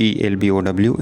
ELBOW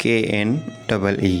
KNEE،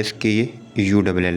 SKULL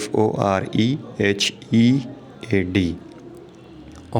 FOREHEAD،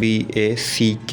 BACK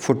FOOT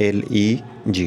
LEG